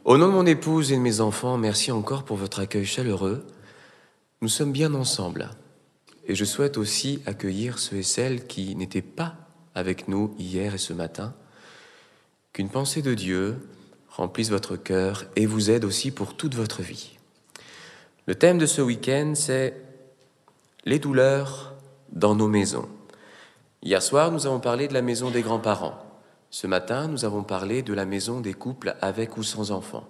Au nom de mon épouse et de mes enfants, merci encore pour votre accueil chaleureux. Nous sommes bien ensemble. Et je souhaite aussi accueillir ceux et celles qui n'étaient pas avec nous hier et ce matin. Qu'une pensée de Dieu remplisse votre cœur et vous aide aussi pour toute votre vie. Le thème de ce week-end, c'est les douleurs dans nos maisons. Hier soir, nous avons parlé de la maison des grands-parents. Ce matin, nous avons parlé de la maison des couples avec ou sans enfants.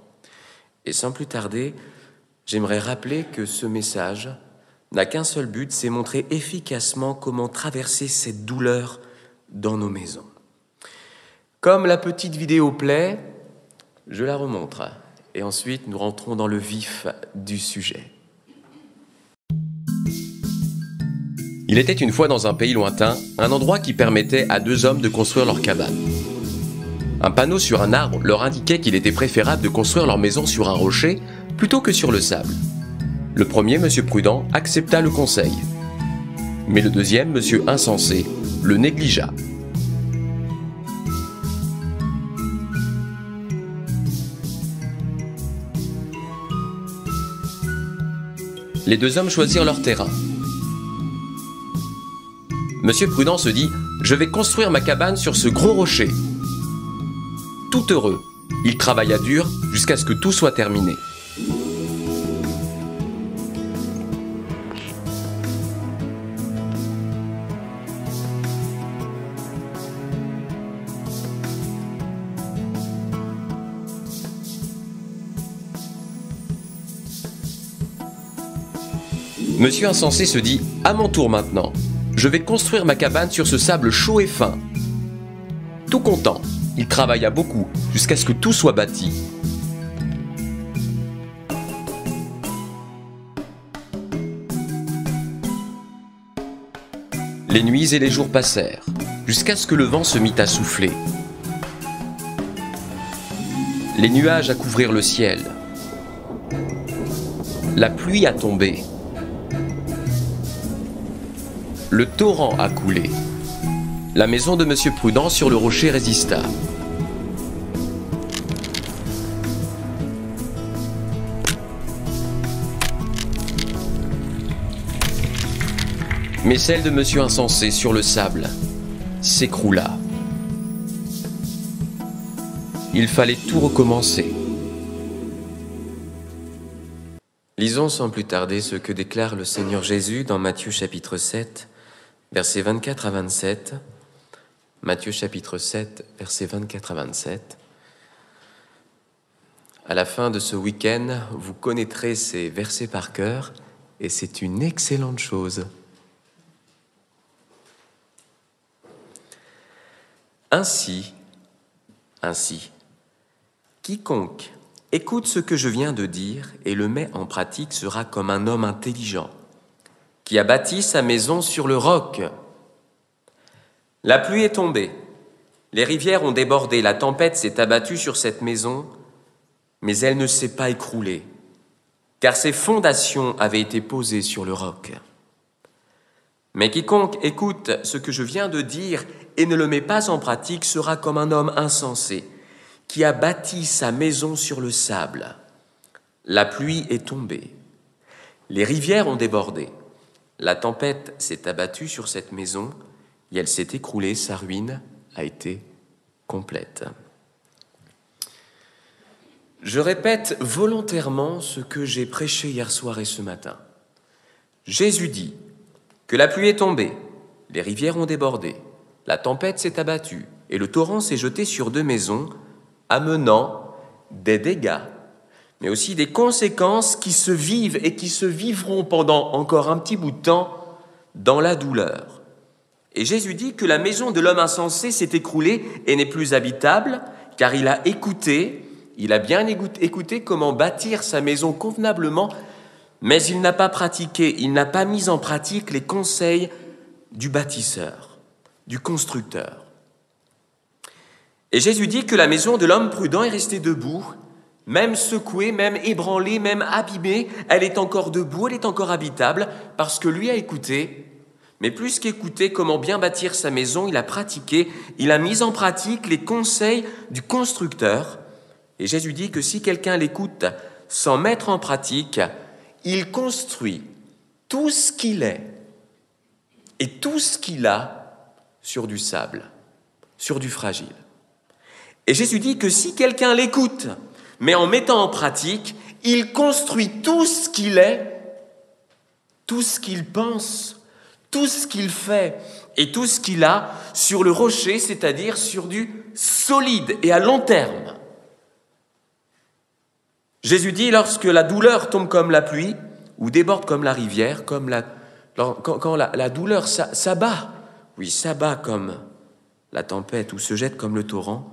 Et sans plus tarder, j'aimerais rappeler que ce message n'a qu'un seul but, c'est montrer efficacement comment traverser cette douleur dans nos maisons. Comme la petite vidéo plaît, je la remontre. Et ensuite, nous rentrons dans le vif du sujet. Il était une fois dans un pays lointain, un endroit qui permettait à deux hommes de construire leur cabane. Un panneau sur un arbre leur indiquait qu'il était préférable de construire leur maison sur un rocher plutôt que sur le sable. Le premier, Monsieur Prudent, accepta le conseil. Mais le deuxième, Monsieur Insensé, le négligea. Les deux hommes choisirent leur terrain. Monsieur Prudent se dit « Je vais construire ma cabane sur ce gros rocher ». Tout heureux, il travailla dur jusqu'à ce que tout soit terminé. Monsieur Insensé se dit « À mon tour maintenant, je vais construire ma cabane sur ce sable chaud et fin ». Tout content, il travailla beaucoup jusqu'à ce que tout soit bâti. Les nuits et les jours passèrent, jusqu'à ce que le vent se mit à souffler. Les nuages à couvrir le ciel. La pluie a tombé. Le torrent a coulé. La maison de Monsieur Prudent sur le rocher résista. Mais celle de Monsieur Insensé sur le sable s'écroula. Il fallait tout recommencer. Lisons sans plus tarder ce que déclare le Seigneur Jésus dans Matthieu chapitre 7, versets 24 à 27. Matthieu chapitre 7, versets 24 à 27. À la fin de ce week-end, vous connaîtrez ces versets par cœur et c'est une excellente chose. Ainsi, quiconque écoute ce que je viens de dire et le met en pratique sera comme un homme intelligent qui a bâti sa maison sur le roc. La pluie est tombée, les rivières ont débordé, la tempête s'est abattue sur cette maison, mais elle ne s'est pas écroulée, car ses fondations avaient été posées sur le roc. Mais quiconque écoute ce que je viens de dire et ne le met pas en pratique sera comme un homme insensé qui a bâti sa maison sur le sable. La pluie est tombée, les rivières ont débordé, la tempête s'est abattue sur cette maison et elle s'est écroulée, sa ruine a été complète. Je répète volontairement ce que j'ai prêché hier soir et ce matin. Jésus dit que la pluie est tombée, les rivières ont débordé, la tempête s'est abattue et le torrent s'est jeté sur deux maisons, amenant des dégâts, mais aussi des conséquences qui se vivent et qui se vivront pendant encore un petit bout de temps dans la douleur. Et Jésus dit que la maison de l'homme insensé s'est écroulée et n'est plus habitable, car il a bien écouté comment bâtir sa maison convenablement mais il n'a pas pratiqué, il n'a pas mis en pratique les conseils du bâtisseur, du constructeur. Et Jésus dit que la maison de l'homme prudent est restée debout, même secouée, même ébranlée, même abîmée, elle est encore debout, elle est encore habitable, parce que lui a écouté. Mais plus qu'écouter comment bien bâtir sa maison, il a pratiqué, il a mis en pratique les conseils du constructeur. Et Jésus dit que si quelqu'un l'écoute sans mettre en pratique, il construit tout ce qu'il est et tout ce qu'il a sur du sable, sur du fragile. Et Jésus dit que si quelqu'un l'écoute, mais en mettant en pratique, il construit tout ce qu'il est, tout ce qu'il pense, tout ce qu'il fait et tout ce qu'il a sur le rocher, c'est-à-dire sur du solide et à long terme. Jésus dit, lorsque la douleur tombe comme la pluie ou déborde comme la rivière, quand la douleur s'abat, oui, s'abat comme la tempête ou se jette comme le torrent,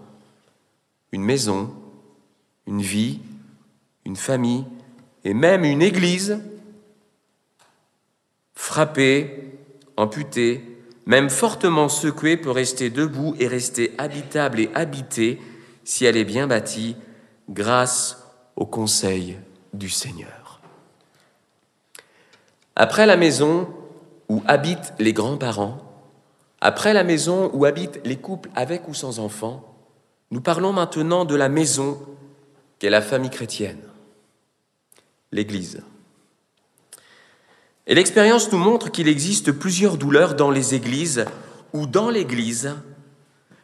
une maison, une vie, une famille et même une église frappée, amputée, même fortement secouée peut rester debout et rester habitable et habitée si elle est bien bâtie grâce au conseil du Seigneur. Après la maison où habitent les grands-parents, après la maison où habitent les couples avec ou sans enfants, nous parlons maintenant de la maison qu'est la famille chrétienne, l'Église. Et l'expérience nous montre qu'il existe plusieurs douleurs dans les églises ou dans l'Église,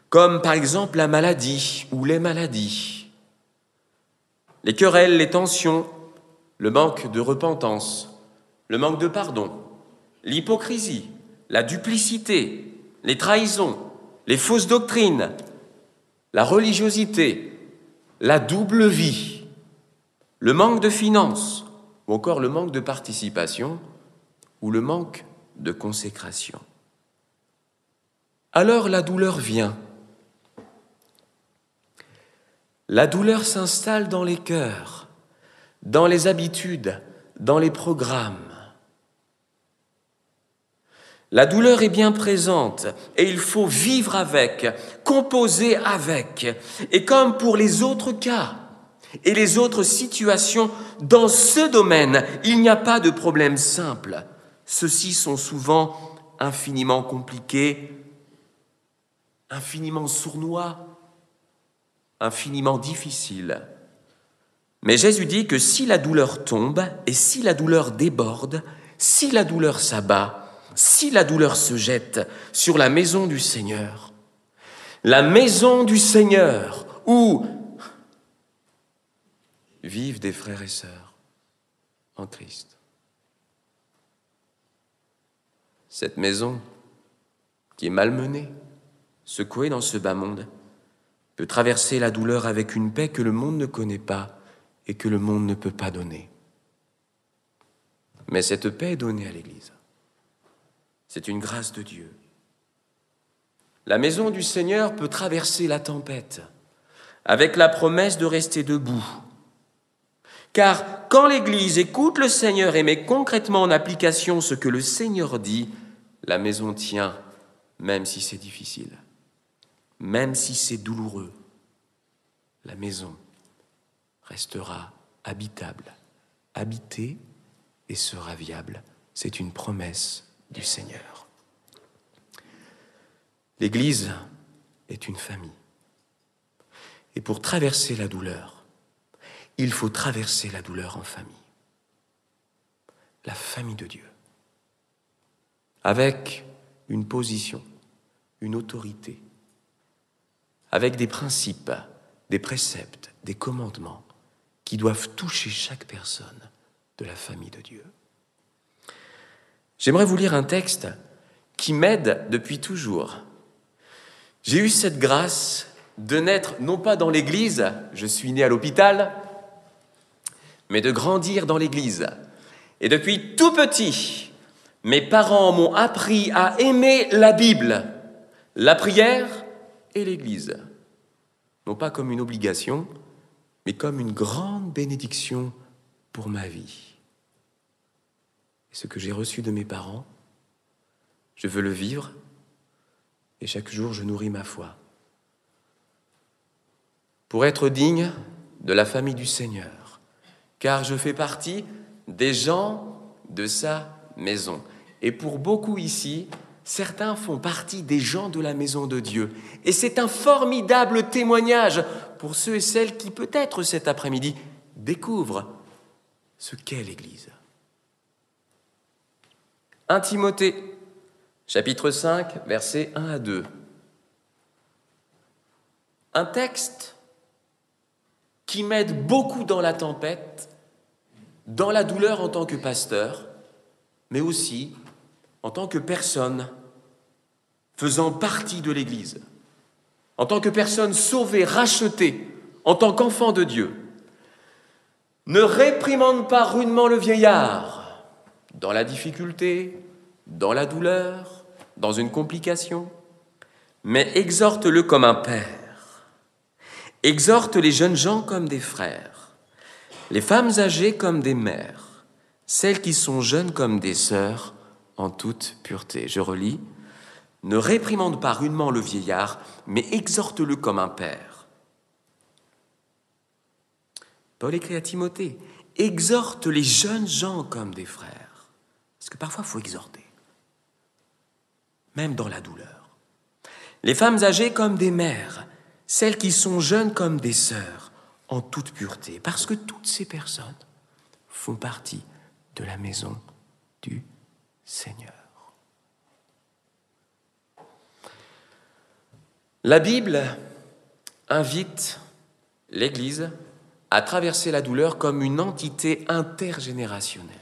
comme par exemple la maladie ou les maladies, les querelles, les tensions, le manque de repentance, le manque de pardon, l'hypocrisie, la duplicité, les trahisons, les fausses doctrines, la religiosité, la double vie, le manque de finances, ou encore le manque de participation, ou le manque de consécration. Alors la douleur vient. La douleur s'installe dans les cœurs, dans les habitudes, dans les programmes. La douleur est bien présente et il faut vivre avec, composer avec. Et comme pour les autres cas et les autres situations, dans ce domaine, il n'y a pas de problème simple. Ceux-ci sont souvent infiniment compliqués, infiniment sournois, infiniment difficiles. Mais Jésus dit que si la douleur tombe et si la douleur déborde, si la douleur s'abat, si la douleur se jette sur la maison du Seigneur où vivent des frères et sœurs en Christ. Cette maison qui est malmenée, secouée dans ce bas monde, peut traverser la douleur avec une paix que le monde ne connaît pas et que le monde ne peut pas donner. Mais cette paix est donnée à l'Église. C'est une grâce de Dieu. La maison du Seigneur peut traverser la tempête avec la promesse de rester debout. Car quand l'Église écoute le Seigneur et met concrètement en application ce que le Seigneur dit, la maison tient, même si c'est difficile, même si c'est douloureux. La maison restera habitable, habitée et sera viable. C'est une promesse du Seigneur. L'Église est une famille. Et pour traverser la douleur, il faut traverser la douleur en famille. La famille de Dieu. Avec une position, une autorité, avec des principes, des préceptes, des commandements qui doivent toucher chaque personne de la famille de Dieu. J'aimerais vous lire un texte qui m'aide depuis toujours. J'ai eu cette grâce de naître non pas dans l'église, je suis né à l'hôpital, mais de grandir dans l'église. Et depuis tout petit, mes parents m'ont appris à aimer la Bible, la prière et l'église. Non pas comme une obligation, mais comme une grande bénédiction pour ma vie. ce que j'ai reçu de mes parents. Je veux le vivre et chaque jour je nourris ma foi. Pour être digne de la famille du Seigneur, car je fais partie des gens de sa maison. Et pour beaucoup ici, certains font partie des gens de la maison de Dieu. Et c'est un formidable témoignage pour ceux et celles qui, peut-être cet après-midi, découvrent ce qu'est l'Église. 1 Timothée, chapitre 5, versets 1 à 2. Un texte qui m'aide beaucoup dans la tempête, dans la douleur en tant que pasteur, mais aussi en tant que personne faisant partie de l'Église, en tant que personne sauvée, rachetée, en tant qu'enfant de Dieu. Ne réprimande pas rudement le vieillard dans la difficulté, dans la douleur, dans une complication, mais exhorte-le comme un père. Exhorte les jeunes gens comme des frères, les femmes âgées comme des mères, celles qui sont jeunes comme des sœurs, en toute pureté. Je relis. Ne réprimande pas rudement le vieillard, mais exhorte-le comme un père. Paul écrit à Timothée, exhorte les jeunes gens comme des frères. Parce que parfois, il faut exhorter, même dans la douleur. Les femmes âgées comme des mères, celles qui sont jeunes comme des sœurs, en toute pureté. Parce que toutes ces personnes font partie de la maison du Seigneur. La Bible invite l'Église à traverser la douleur comme une entité intergénérationnelle.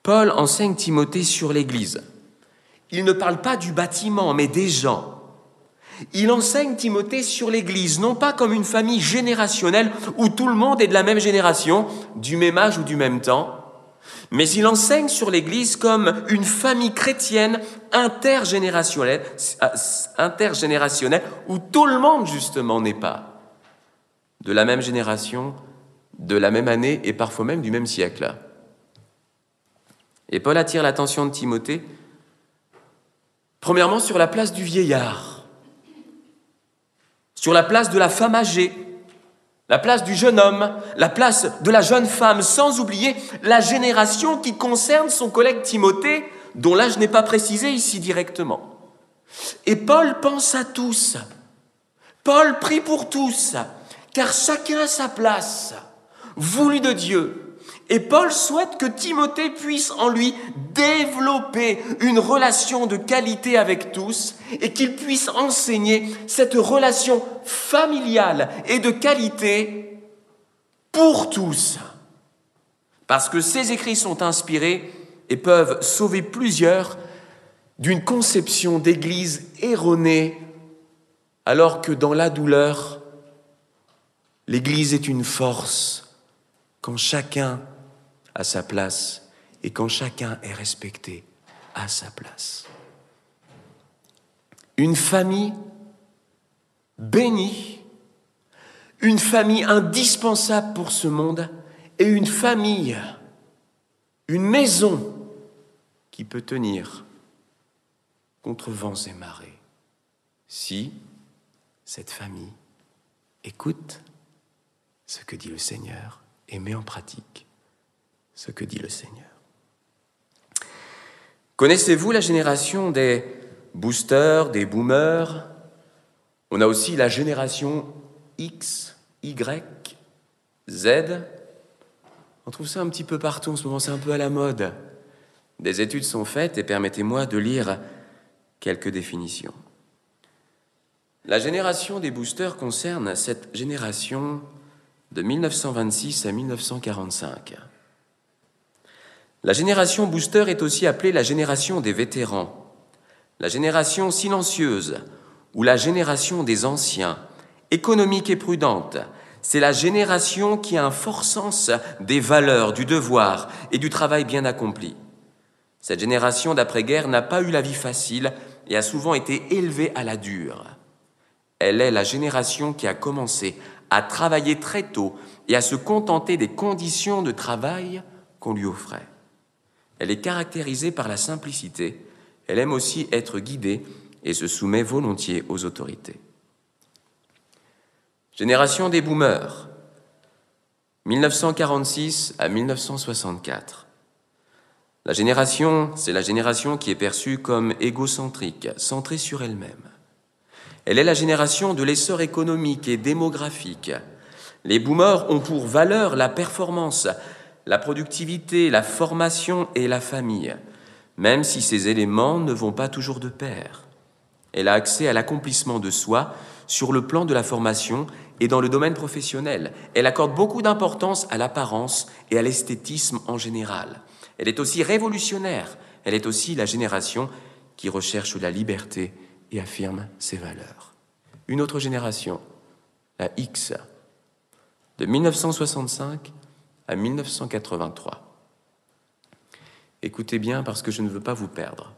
Paul enseigne Timothée sur l'Église. Il ne parle pas du bâtiment, mais des gens. Il enseigne Timothée sur l'Église, non pas comme une famille générationnelle où tout le monde est de la même génération, du même âge ou du même temps, mais il enseigne sur l'Église comme une famille chrétienne intergénérationnelle où tout le monde, justement, n'est pas de la même génération, de la même année et parfois même du même siècle. Et Paul attire l'attention de Timothée, premièrement, sur la place du vieillard, sur la place de la femme âgée, la place du jeune homme, la place de la jeune femme, sans oublier la génération qui concerne son collègue Timothée, dont l'âge n'est pas précisé ici directement. Et Paul pense à tous. Paul prie pour tous, car chacun a sa place, voulue de Dieu. Et Paul souhaite que Timothée puisse en lui développer une relation de qualité avec tous et qu'il puisse enseigner cette relation familiale et de qualité pour tous. Parce que ces écrits sont inspirés et peuvent sauver plusieurs d'une conception d'église erronée, alors que dans la douleur, l'église est une force quand chacun à sa place et quand chacun est respecté à sa place. Une famille bénie, une famille indispensable pour ce monde et une famille, une maison qui peut tenir contre vents et marées si cette famille écoute ce que dit le Seigneur et met en pratique ce que dit le Seigneur. Connaissez-vous la génération des boosters, des boomers? On a aussi la génération X, Y, Z. On trouve ça un petit peu partout en ce moment, c'est un peu à la mode. Des études sont faites et permettez-moi de lire quelques définitions. La génération des boosters concerne cette génération de 1926 à 1945. La génération booster est aussi appelée la génération des vétérans, la génération silencieuse ou la génération des anciens, économique et prudente. C'est la génération qui a un fort sens des valeurs, du devoir et du travail bien accompli. Cette génération d'après-guerre n'a pas eu la vie facile et a souvent été élevée à la dure. Elle est la génération qui a commencé à travailler très tôt et à se contenter des conditions de travail qu'on lui offrait. Elle est caractérisée par la simplicité. Elle aime aussi être guidée et se soumet volontiers aux autorités. Génération des boomers, 1946 à 1964. C'est la génération qui est perçue comme égocentrique, centrée sur elle-même. Elle est la génération de l'essor économique et démographique. Les boomers ont pour valeur la performance, la productivité, la formation et la famille, même si ces éléments ne vont pas toujours de pair. Elle a accès à l'accomplissement de soi sur le plan de la formation et dans le domaine professionnel. Elle accorde beaucoup d'importance à l'apparence et à l'esthétisme en général. Elle est aussi révolutionnaire. Elle est aussi la génération qui recherche la liberté et affirme ses valeurs. Une autre génération, la X, de 1965 à 1983. Écoutez bien parce que je ne veux pas vous perdre.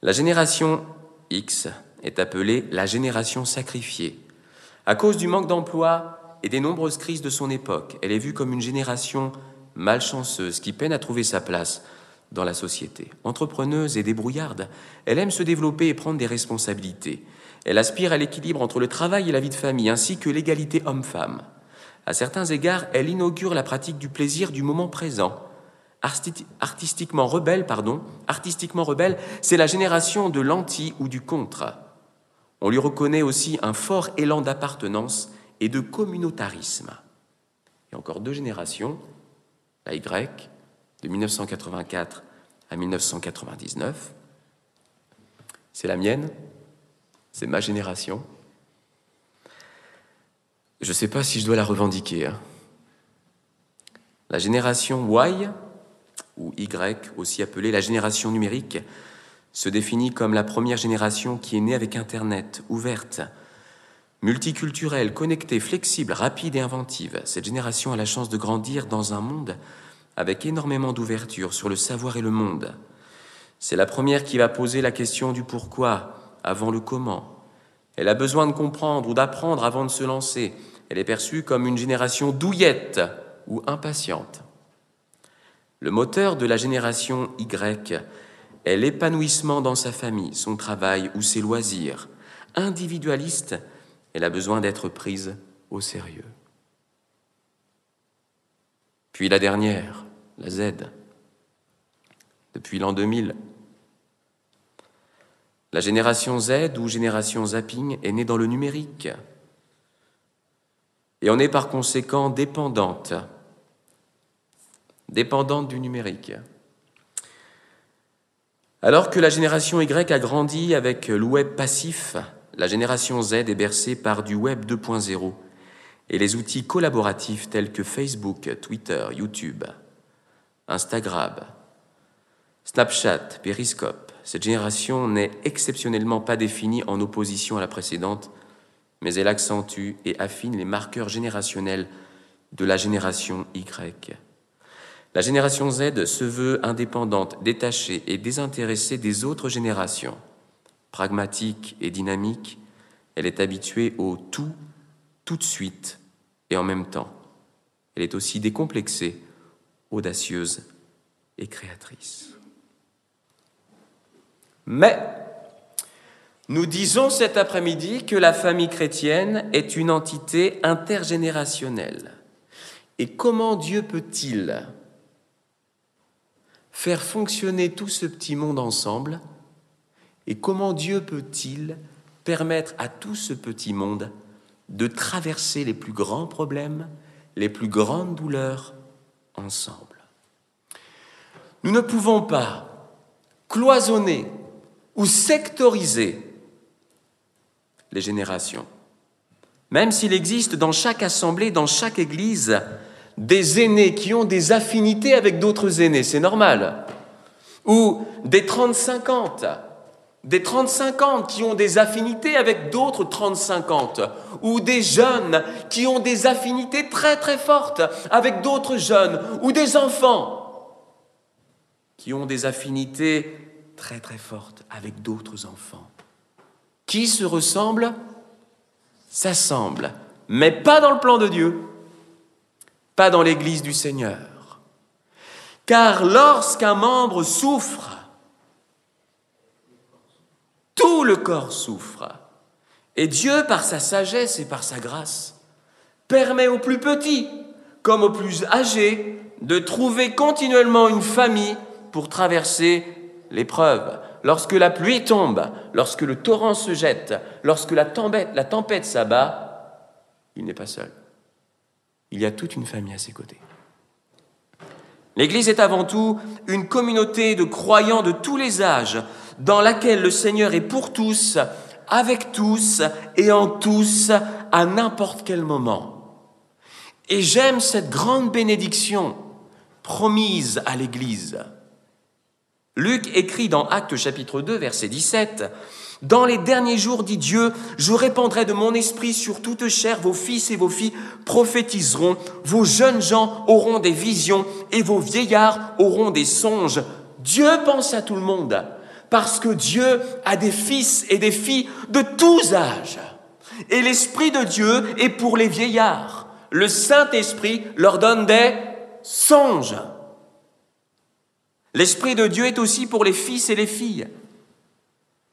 La génération X est appelée la génération sacrifiée. À cause du manque d'emploi et des nombreuses crises de son époque, elle est vue comme une génération malchanceuse qui peine à trouver sa place dans la société. Entrepreneuse et débrouillarde, elle aime se développer et prendre des responsabilités. Elle aspire à l'équilibre entre le travail et la vie de famille, ainsi que l'égalité homme-femme. À certains égards, elle inaugure la pratique du plaisir du moment présent. Artistiquement rebelle, c'est la génération de l'anti ou du contre. On lui reconnaît aussi un fort élan d'appartenance et de communautarisme. Et encore deux générations, la Y, de 1984 à 1999. C'est la mienne, c'est ma génération. Je ne sais pas si je dois la revendiquer. La génération Y, ou Y, aussi appelée la génération numérique, se définit comme la première génération qui est née avec Internet, ouverte, multiculturelle, connectée, flexible, rapide et inventive. Cette génération a la chance de grandir dans un monde avec énormément d'ouverture sur le savoir et le monde. C'est la première qui va poser la question du pourquoi avant le comment. Elle a besoin de comprendre ou d'apprendre avant de se lancer. Elle est perçue comme une génération douillette ou impatiente. Le moteur de la génération Y est l'épanouissement dans sa famille, son travail ou ses loisirs. Individualiste, elle a besoin d'être prise au sérieux. Puis la dernière, la Z, depuis l'an 2000. La génération Z ou génération zapping est née dans le numérique et en est par conséquent dépendante du numérique. Alors que la génération Y a grandi avec le web passif, la génération Z est bercée par du web 2.0 et les outils collaboratifs tels que Facebook, Twitter, YouTube, Instagram, Snapchat, Periscope. Cette génération n'est exceptionnellement pas définie en opposition à la précédente, mais elle accentue et affine les marqueurs générationnels de la génération Y. La génération Z se veut indépendante, détachée et désintéressée des autres générations. Pragmatique et dynamique, elle est habituée au tout de suite et en même temps. Elle est aussi décomplexée, audacieuse et créatrice. Mais nous disons cet après-midi que la famille chrétienne est une entité intergénérationnelle. Et comment Dieu peut-il faire fonctionner tout ce petit monde ensemble? Et comment Dieu peut-il permettre à tout ce petit monde de traverser les plus grands problèmes, les plus grandes douleurs ensemble? Nous ne pouvons pas cloisonner ou sectoriser les générations. Même s'il existe dans chaque assemblée, dans chaque église, des aînés qui ont des affinités avec d'autres aînés, c'est normal. Ou des 30-50 qui ont des affinités avec d'autres 30-50. Ou des jeunes qui ont des affinités très très fortes avec d'autres jeunes. Ou des enfants qui ont des affinités très très fortes avec d'autres enfants. Qui se ressemblent, s'assemblent, mais pas dans le plan de Dieu, pas dans l'Église du Seigneur. Car lorsqu'un membre souffre, tout le corps souffre. Et Dieu, par sa sagesse et par sa grâce, permet aux plus petits comme aux plus âgés de trouver continuellement une famille pour traverser l'épreuve. Lorsque la pluie tombe, lorsque le torrent se jette, lorsque la tempête s'abat, il n'est pas seul. Il y a toute une famille à ses côtés. L'Église est avant tout une communauté de croyants de tous les âges, dans laquelle le Seigneur est pour tous, avec tous et en tous, à n'importe quel moment. Et j'aime cette grande bénédiction promise à l'Église. Luc écrit dans Actes chapitre 2, verset 17, « Dans les derniers jours, dit Dieu, je répandrai de mon esprit sur toute chair, vos fils et vos filles prophétiseront, vos jeunes gens auront des visions et vos vieillards auront des songes. » Dieu pense à tout le monde, parce que Dieu a des fils et des filles de tous âges. Et l'Esprit de Dieu est pour les vieillards. Le Saint-Esprit leur donne des songes. L'Esprit de Dieu est aussi pour les fils et les filles.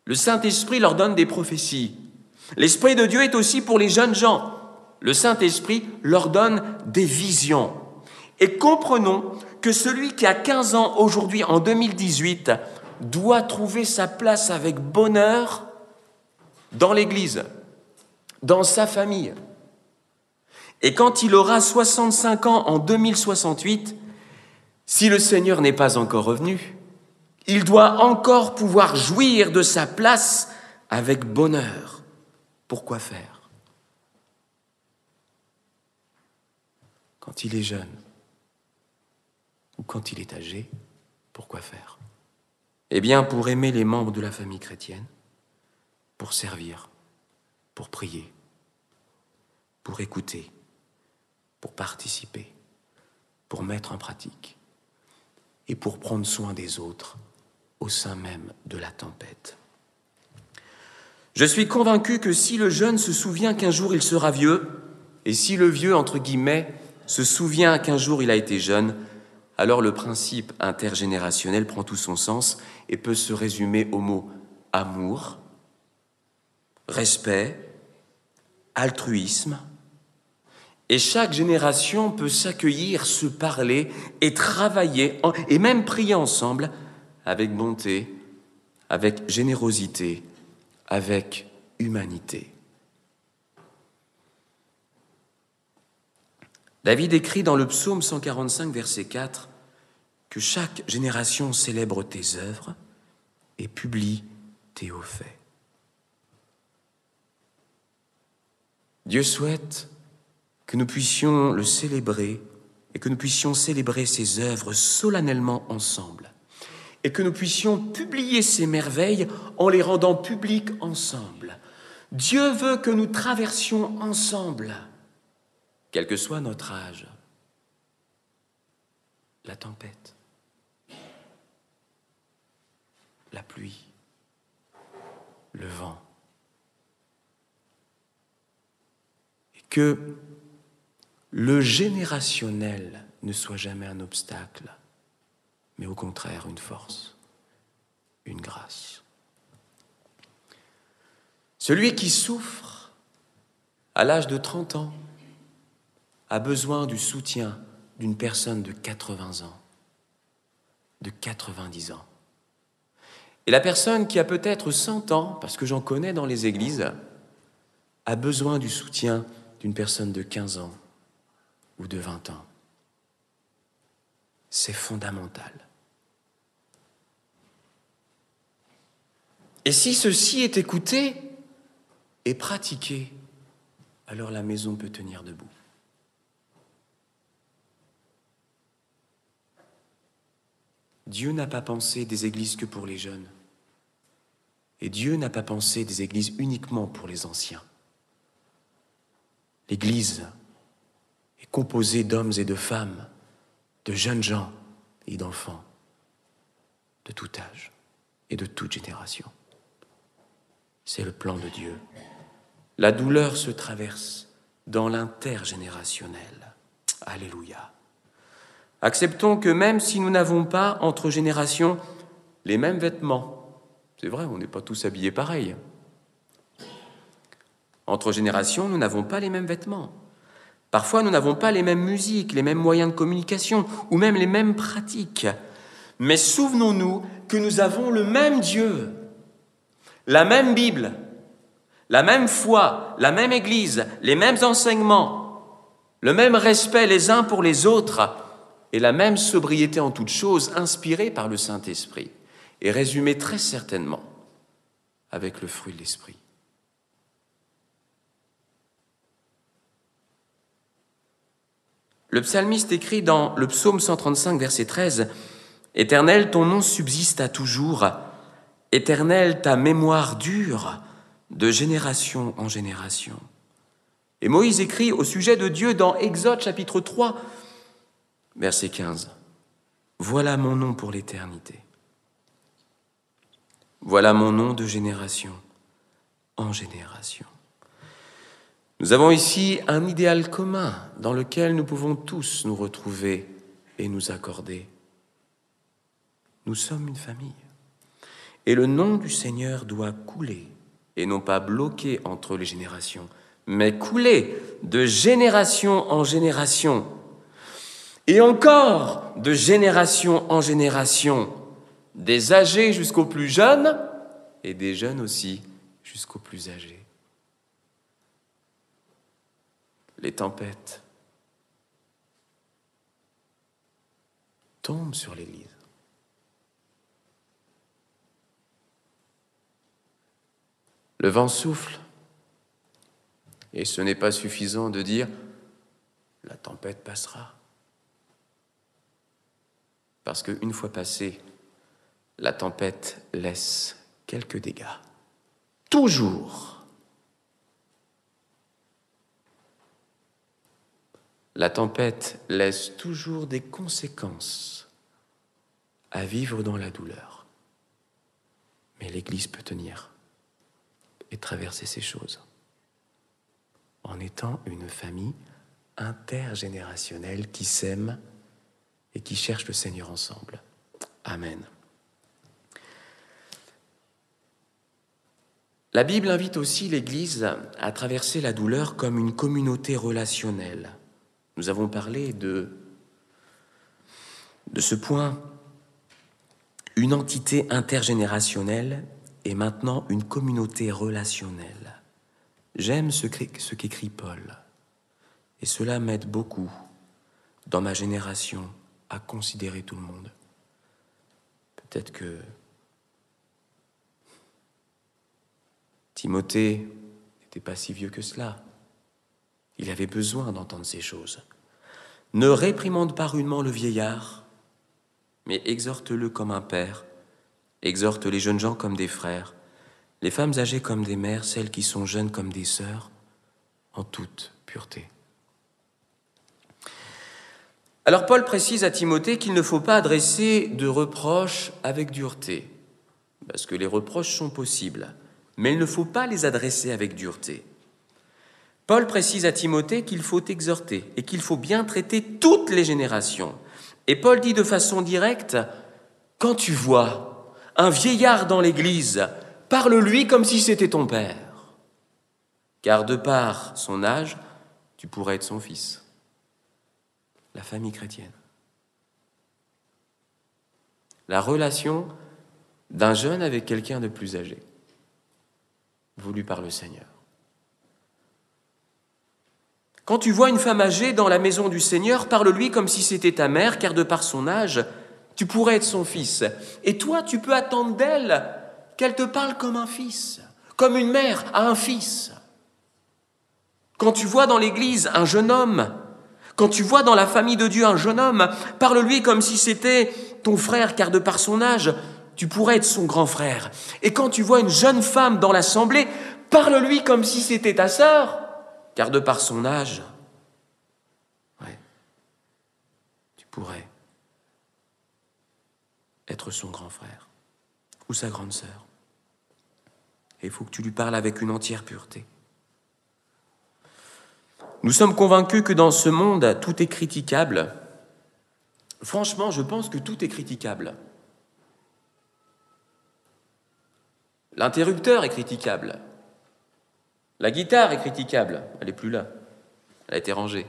Le Saint-Esprit leur donne des prophéties. L'Esprit de Dieu est aussi pour les jeunes gens. Le Saint-Esprit leur donne des visions. Et comprenons que celui qui a 15 ans aujourd'hui, en 2018, doit trouver sa place avec bonheur dans l'Église, dans sa famille. Et quand il aura 65 ans en 2068, si le Seigneur n'est pas encore revenu, il doit encore pouvoir jouir de sa place avec bonheur. Pourquoi faire? Quand il est jeune ou quand il est âgé, pourquoi faire? Eh bien, pour aimer les membres de la famille chrétienne, pour servir, pour prier, pour écouter, pour participer, pour mettre en pratique et pour prendre soin des autres au sein même de la tempête. Je suis convaincu que si le jeune se souvient qu'un jour il sera vieux, et si le vieux, entre guillemets, se souvient qu'un jour il a été jeune, alors le principe intergénérationnel prend tout son sens et peut se résumer aux mots amour, respect, altruisme. Et chaque génération peut s'accueillir, se parler et travailler et même prier ensemble avec bonté, avec générosité, avec humanité. David écrit dans le psaume 145, verset 4, que chaque génération célèbre tes œuvres et publie tes hauts faits. Dieu souhaite que nous puissions le célébrer et que nous puissions célébrer ses œuvres solennellement ensemble et que nous puissions publier ses merveilles en les rendant publiques ensemble. Dieu veut que nous traversions ensemble, quel que soit notre âge, la tempête, la pluie, le vent, et que le générationnel ne soit jamais un obstacle, mais au contraire une force, une grâce. Celui qui souffre à l'âge de 30 ans a besoin du soutien d'une personne de 80 ans, de 90 ans. Et la personne qui a peut-être 100 ans, parce que j'en connais dans les églises, a besoin du soutien d'une personne de 15 ans ou de 20 ans. C'est fondamental. Et si ceci est écouté et pratiqué, alors la maison peut tenir debout. Dieu n'a pas pensé des églises que pour les jeunes. Et Dieu n'a pas pensé des églises uniquement pour les anciens. L'Église est composée d'hommes et de femmes, de jeunes gens et d'enfants, de tout âge et de toute génération. C'est le plan de Dieu. La douleur se traverse dans l'intergénérationnel. Alléluia. Acceptons que même si nous n'avons pas, entre générations, les mêmes vêtements, c'est vrai, on n'est pas tous habillés pareil. Entre générations, nous n'avons pas les mêmes vêtements. Parfois, nous n'avons pas les mêmes musiques, les mêmes moyens de communication, ou même les mêmes pratiques. Mais souvenons-nous que nous avons le même Dieu, la même Bible, la même foi, la même Église, les mêmes enseignements, le même respect les uns pour les autres et la même sobriété en toutes choses inspirée par le Saint-Esprit et résumée très certainement avec le fruit de l'Esprit. Le psalmiste écrit dans le psaume 135, verset 13, « Éternel, ton nom subsiste à toujours. Éternel, ta mémoire dure de génération en génération. » Et Moïse écrit au sujet de Dieu dans Exode chapitre 3, verset 15, « Voilà mon nom pour l'éternité. Voilà mon nom de génération en génération. » Nous avons ici un idéal commun dans lequel nous pouvons tous nous retrouver et nous accorder. Nous sommes une famille. Et le nom du Seigneur doit couler, et non pas bloquer entre les générations, mais couler de génération en génération, et encore de génération en génération, des âgés jusqu'aux plus jeunes, et des jeunes aussi jusqu'aux plus âgés. Les tempêtes tombent sur l'Église. Le vent souffle, et ce n'est pas suffisant de dire « la tempête passera ». Parce qu'une fois passée, la tempête laisse quelques dégâts. Toujours. La tempête laisse toujours des conséquences à vivre dans la douleur. Mais l'Église peut tenir et traverser ces choses en étant une famille intergénérationnelle qui s'aime et qui cherche le Seigneur ensemble. Amen. La Bible invite aussi l'Église à traverser la douleur comme une communauté relationnelle. Nous avons parlé de ce point, une entité intergénérationnelle et maintenant une communauté relationnelle. J'aime ce qu'écrit Paul, et cela m'aide beaucoup dans ma génération à considérer tout le monde. Peut-être que Timothée n'était pas si vieux que cela. Il avait besoin d'entendre ces choses. Ne réprimande pas rudement le vieillard, mais exhorte-le comme un père, exhorte les jeunes gens comme des frères, les femmes âgées comme des mères, celles qui sont jeunes comme des sœurs, en toute pureté. Alors Paul précise à Timothée qu'il ne faut pas adresser de reproches avec dureté, parce que les reproches sont possibles, mais il ne faut pas les adresser avec dureté. Paul précise à Timothée qu'il faut exhorter et qu'il faut bien traiter toutes les générations. Et Paul dit de façon directe, « Quand tu vois un vieillard dans l'église, parle-lui comme si c'était ton père. Car de par son âge, tu pourrais être son fils. » La famille chrétienne. La relation d'un jeune avec quelqu'un de plus âgé, voulu par le Seigneur. Quand tu vois une femme âgée dans la maison du Seigneur, parle-lui comme si c'était ta mère, car de par son âge, tu pourrais être son fils. Et toi, tu peux attendre d'elle qu'elle te parle comme un fils, comme une mère à un fils. Quand tu vois dans l'église un jeune homme, quand tu vois dans la famille de Dieu un jeune homme, parle-lui comme si c'était ton frère, car de par son âge, tu pourrais être son grand frère. Et quand tu vois une jeune femme dans l'assemblée, parle-lui comme si c'était ta sœur, car de par son âge, tu pourrais être son grand frère ou sa grande sœur. Et il faut que tu lui parles avec une entière pureté. Nous sommes convaincus que dans ce monde, tout est critiquable, Franchement, je pense que tout est critiquable. L'interrupteur est critiquable. La guitare est critiquable. Elle n'est plus là. Elle a été rangée.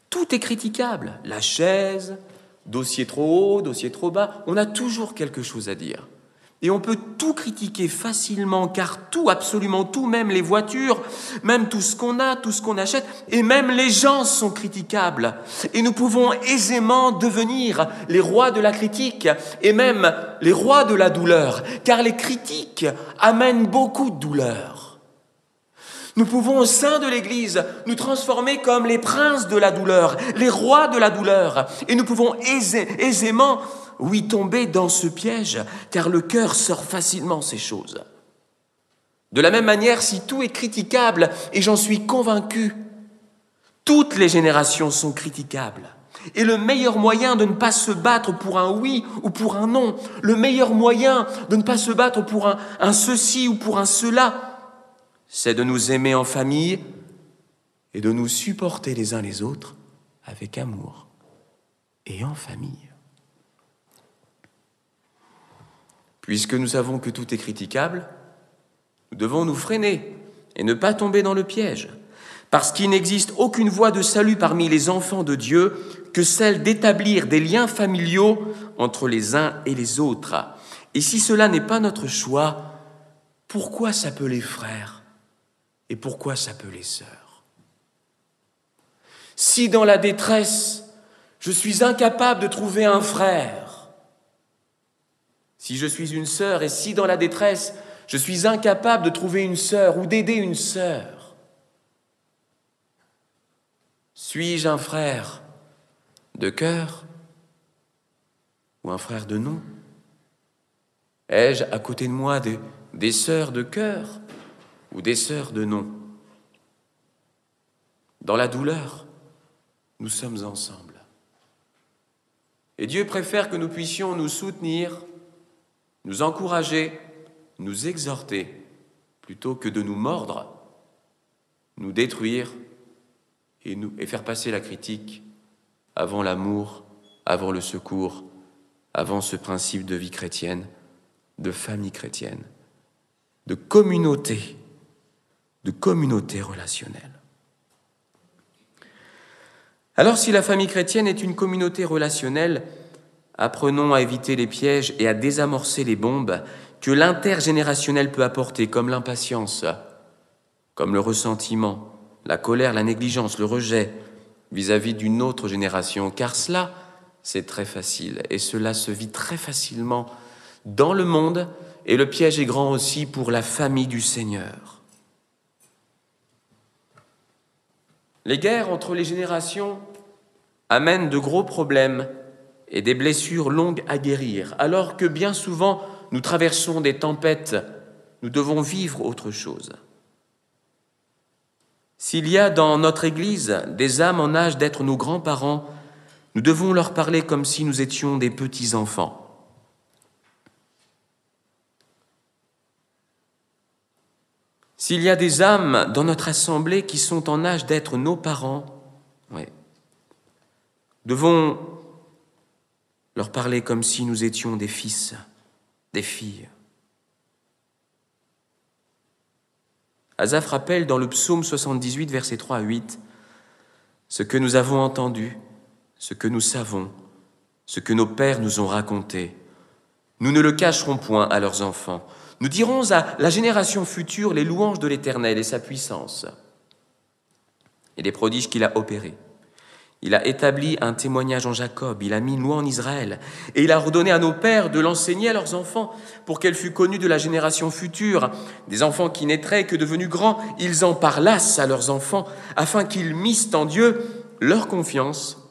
Tout est critiquable. La chaise, dossier trop haut, dossier trop bas. On a toujours quelque chose à dire. Et on peut tout critiquer facilement, car tout, absolument tout, même les voitures, même tout ce qu'on a, tout ce qu'on achète, et même les gens sont critiquables. Et nous pouvons aisément devenir les rois de la critique, et même les rois de la douleur, car les critiques amènent beaucoup de douleur. Nous pouvons au sein de l'Église nous transformer comme les princes de la douleur, les rois de la douleur, et nous pouvons aisément tomber dans ce piège, car le cœur sort facilement ces choses. De la même manière, si tout est critiquable, et j'en suis convaincu, toutes les générations sont critiquables. Et le meilleur moyen de ne pas se battre pour un oui ou pour un non, le meilleur moyen de ne pas se battre pour un ceci ou pour un cela, c'est de nous aimer en famille et de nous supporter les uns les autres avec amour et en famille. Puisque nous savons que tout est critiquable, nous devons nous freiner et ne pas tomber dans le piège, parce qu'il n'existe aucune voie de salut parmi les enfants de Dieu que celle d'établir des liens familiaux entre les uns et les autres. Et si cela n'est pas notre choix, pourquoi s'appeler frère et pourquoi s'appeler sœur? Si dans la détresse, je suis incapable de trouver un frère, si je suis une sœur et si dans la détresse, je suis incapable de trouver une sœur ou d'aider une sœur, suis-je un frère de cœur ou un frère de nom? Ai-je à côté de moi des sœurs de cœur ou des sœurs de nom? Dans la douleur, nous sommes ensemble. Et Dieu préfère que nous puissions nous soutenir, nous encourager, nous exhorter, plutôt que de nous mordre, nous détruire et faire passer la critique avant l'amour, avant le secours, avant ce principe de vie chrétienne, de famille chrétienne, de communauté relationnelle. Alors si la famille chrétienne est une communauté relationnelle, apprenons à éviter les pièges et à désamorcer les bombes que l'intergénérationnel peut apporter, comme l'impatience, comme le ressentiment, la colère, la négligence, le rejet vis-à-vis d'une autre génération, car cela, c'est très facile et cela se vit très facilement dans le monde et le piège est grand aussi pour la famille du Seigneur. Les guerres entre les générations amènent de gros problèmes et des blessures longues à guérir, alors que bien souvent nous traversons des tempêtes, nous devons vivre autre chose. S'il y a dans notre Église des âmes en âge d'être nos grands-parents, nous devons leur parler comme si nous étions des petits-enfants. S'il y a des âmes dans notre assemblée qui sont en âge d'être nos parents, nous devons leur parler comme si nous étions des fils, des filles. Asaph rappelle dans le psaume 78, versets 3 à 8, « Ce que nous avons entendu, ce que nous savons, ce que nos pères nous ont raconté, nous ne le cacherons point à leurs enfants. Nous dirons à la génération future les louanges de l'Éternel et sa puissance et les prodiges qu'il a opérés. Il a établi un témoignage en Jacob, il a mis une loi en Israël, et il a ordonné à nos pères de l'enseigner à leurs enfants, pour qu'elle fût connue de la génération future. Des enfants qui naîtraient, que devenus grands, ils en parlassent à leurs enfants, afin qu'ils missent en Dieu leur confiance,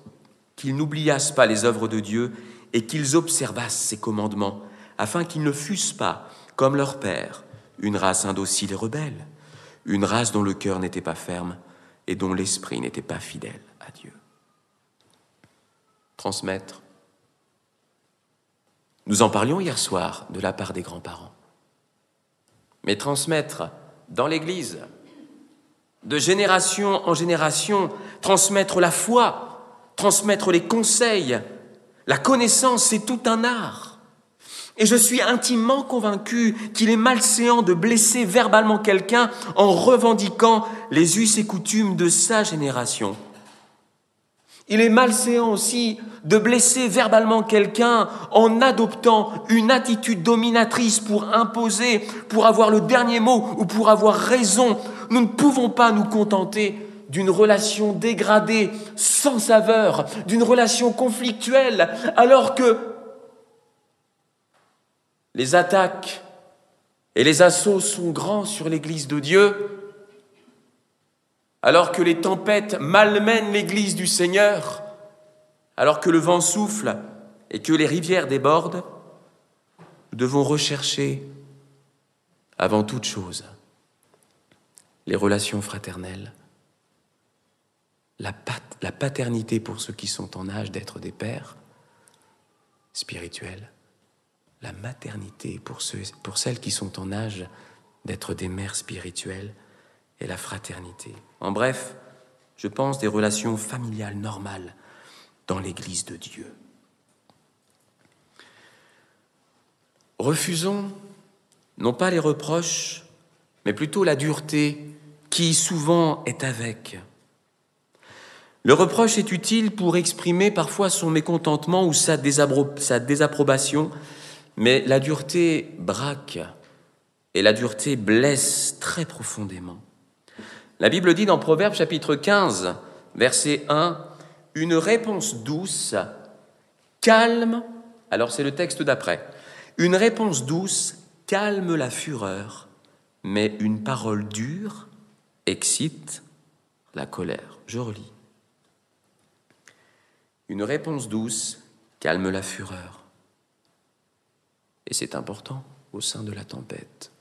qu'ils n'oubliassent pas les œuvres de Dieu, et qu'ils observassent ses commandements, afin qu'ils ne fussent pas, comme leur père, une race indocile et rebelle, une race dont le cœur n'était pas ferme, et dont l'esprit n'était pas fidèle à Dieu. » Transmettre. Nous en parlions hier soir de la part des grands-parents. Mais transmettre dans l'Église, de génération en génération, transmettre la foi, transmettre les conseils, la connaissance, c'est tout un art. Et je suis intimement convaincu qu'il est malséant de blesser verbalement quelqu'un en revendiquant les us et coutumes de sa génération. Il est malséant aussi de blesser verbalement quelqu'un en adoptant une attitude dominatrice pour imposer, pour avoir le dernier mot ou pour avoir raison. Nous ne pouvons pas nous contenter d'une relation dégradée, sans saveur, d'une relation conflictuelle, alors que les attaques et les assauts sont grands sur l'Église de Dieu, alors que les tempêtes malmènent l'Église du Seigneur, alors que le vent souffle et que les rivières débordent, nous devons rechercher, avant toute chose, les relations fraternelles, la paternité pour ceux qui sont en âge d'être des pères spirituels, la maternité pour celles qui sont en âge d'être des mères spirituelles, et la fraternité. En bref, je pense des relations familiales normales dans l'Église de Dieu. Refusons non pas les reproches, mais plutôt la dureté qui souvent est avec. Le reproche est utile pour exprimer parfois son mécontentement ou sa désapprobation, mais la dureté braque et la dureté blesse très profondément. La Bible dit dans Proverbes chapitre 15, verset 1, « Une réponse douce calme », alors c'est le texte d'après, « Une réponse douce calme la fureur, mais une parole dure excite la colère. » Je relis. Une réponse douce calme la fureur. Et c'est important au sein de la tempête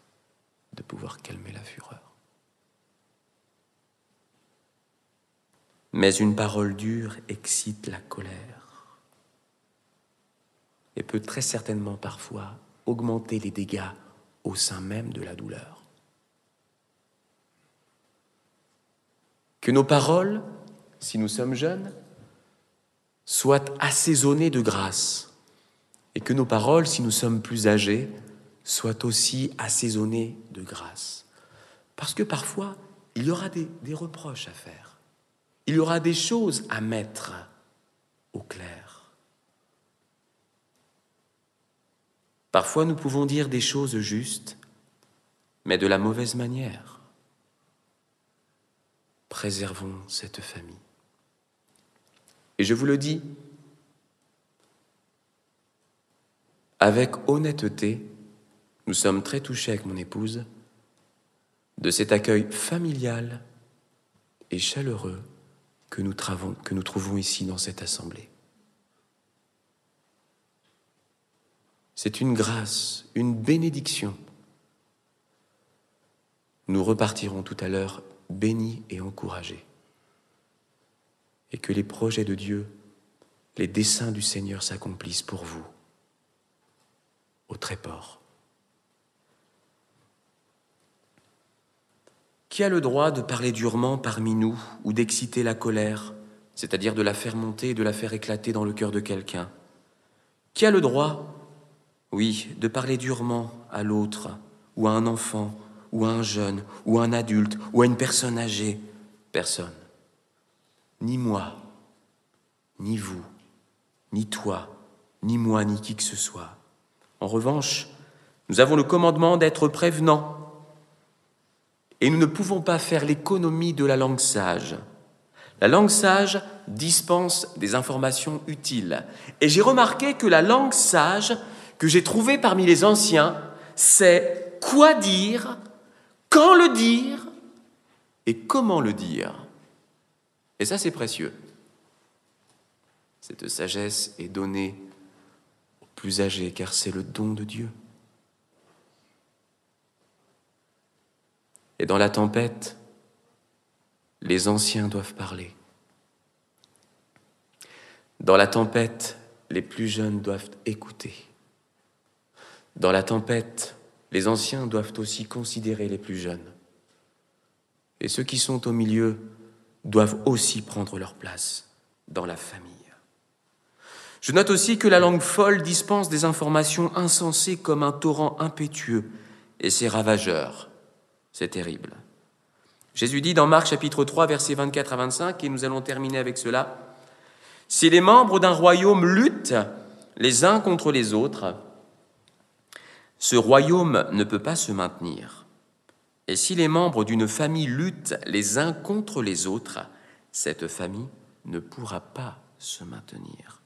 de pouvoir calmer la fureur. Mais une parole dure excite la colère et peut très certainement parfois augmenter les dégâts au sein même de la douleur. Que nos paroles, si nous sommes jeunes, soient assaisonnées de grâce et que nos paroles, si nous sommes plus âgés, soient aussi assaisonnées de grâce. Parce que parfois, il y aura des reproches à faire. Il y aura des choses à mettre au clair. Parfois, nous pouvons dire des choses justes, mais de la mauvaise manière. Préservons cette famille. Et je vous le dis, avec honnêteté, nous sommes très touchés avec mon épouse de cet accueil familial et chaleureux que nous trouvons ici dans cette assemblée. C'est une grâce, une bénédiction. Nous repartirons tout à l'heure bénis et encouragés. Et que les projets de Dieu, les desseins du Seigneur s'accomplissent pour vous, au Tréport. Qui a le droit de parler durement parmi nous ou d'exciter la colère, c'est-à-dire de la faire monter et de la faire éclater dans le cœur de quelqu'un? Qui a le droit, oui, de parler durement à l'autre, ou à un enfant, ou à un jeune, ou à un adulte, ou à une personne âgée? Personne. Ni moi, ni vous, ni toi, ni moi, ni qui que ce soit. En revanche, nous avons le commandement d'être prévenants. Et nous ne pouvons pas faire l'économie de la langue sage. La langue sage dispense des informations utiles. Et j'ai remarqué que la langue sage que j'ai trouvée parmi les anciens, c'est quoi dire, quand le dire et comment le dire. Et ça, c'est précieux. Cette sagesse est donnée aux plus âgés, car c'est le don de Dieu. Et dans la tempête, les anciens doivent parler. Dans la tempête, les plus jeunes doivent écouter. Dans la tempête, les anciens doivent aussi considérer les plus jeunes. Et ceux qui sont au milieu doivent aussi prendre leur place dans la famille. Je note aussi que la langue folle dispense des informations insensées comme un torrent impétueux, et c'est ravageur. C'est terrible. Jésus dit dans Marc chapitre 3, versets 24 à 25, et nous allons terminer avec cela, « Si les membres d'un royaume luttent les uns contre les autres, ce royaume ne peut pas se maintenir. Et si les membres d'une famille luttent les uns contre les autres, cette famille ne pourra pas se maintenir. »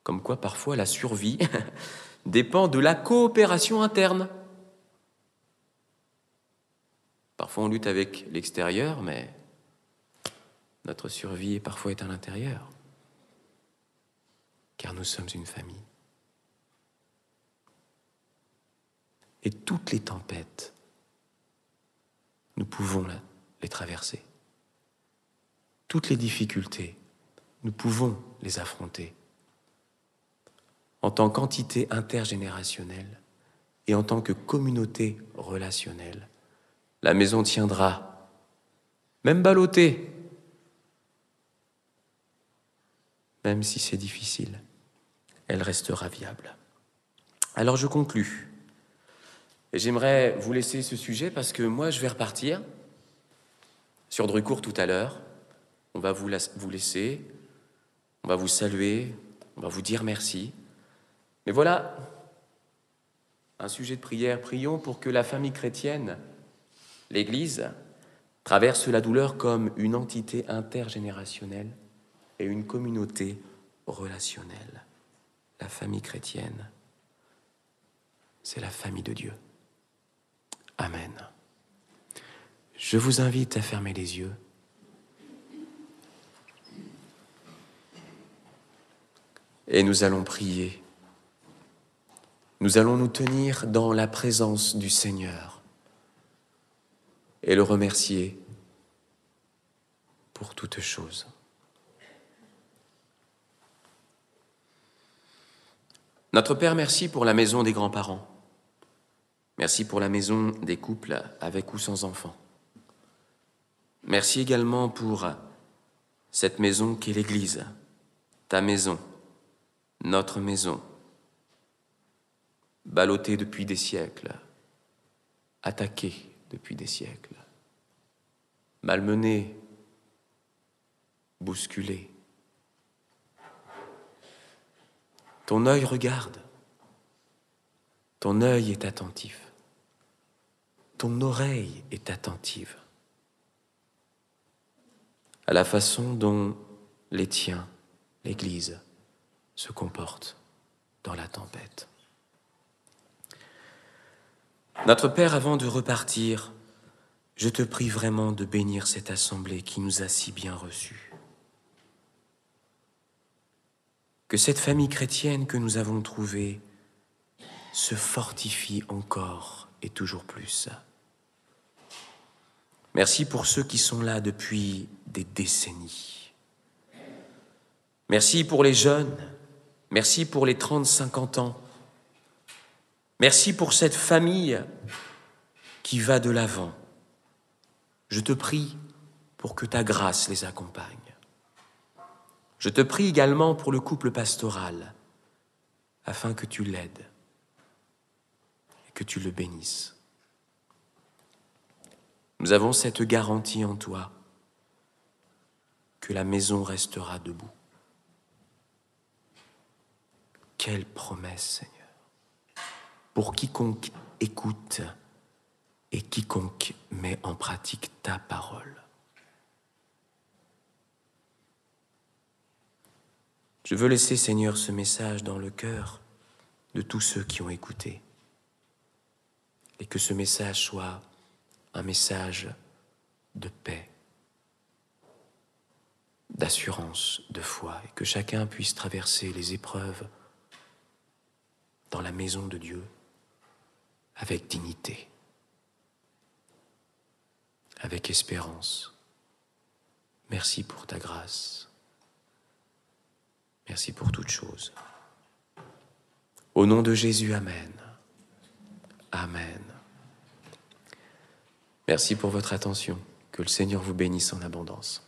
Comme quoi, parfois, la survie dépend de la coopération interne. Parfois, on lutte avec l'extérieur, mais notre survie parfois est à l'intérieur, car nous sommes une famille. Et toutes les tempêtes, nous pouvons les traverser. Toutes les difficultés, nous pouvons les affronter. En tant qu'entité intergénérationnelle et en tant que communauté relationnelle, la maison tiendra, même ballottée, même si c'est difficile, elle restera viable. Alors je conclus. Et j'aimerais vous laisser ce sujet parce que moi je vais repartir sur Drucourt tout à l'heure. On va vous laisser, on va vous saluer, on va vous dire merci. Mais voilà, un sujet de prière. Prions pour que la famille chrétienne, l'Église, traverse la douleur comme une entité intergénérationnelle et une communauté relationnelle. La famille chrétienne, c'est la famille de Dieu. Amen. Je vous invite à fermer les yeux. Et nous allons prier. Nous allons nous tenir dans la présence du Seigneur et le remercier pour toutes choses. Notre Père, merci pour la maison des grands-parents. Merci pour la maison des couples avec ou sans enfants. Merci également pour cette maison qu'est l'Église, ta maison, notre maison, ballottée depuis des siècles, attaquée depuis des siècles, malmenée, bousculée. Ton œil regarde, ton œil est attentif, ton oreille est attentive à la façon dont les tiens, l'Église, se comportent dans la tempête. Notre Père, avant de repartir, je te prie vraiment de bénir cette assemblée qui nous a si bien reçus. Que cette famille chrétienne que nous avons trouvée se fortifie encore et toujours plus. Merci pour ceux qui sont là depuis des décennies. Merci pour les jeunes, merci pour les 30-50 ans. Merci pour cette famille qui va de l'avant. Je te prie pour que ta grâce les accompagne. Je te prie également pour le couple pastoral, afin que tu l'aides et que tu le bénisses. Nous avons cette garantie en toi que la maison restera debout. Quelle promesse, Seigneur, pour quiconque écoute et quiconque met en pratique ta parole. Je veux laisser, Seigneur, ce message dans le cœur de tous ceux qui ont écouté et que ce message soit un message de paix, d'assurance, de foi, et que chacun puisse traverser les épreuves dans la maison de Dieu avec dignité, avec espérance. Merci pour ta grâce. Merci pour toutes choses. Au nom de Jésus, Amen. Amen. Merci pour votre attention. Que le Seigneur vous bénisse en abondance.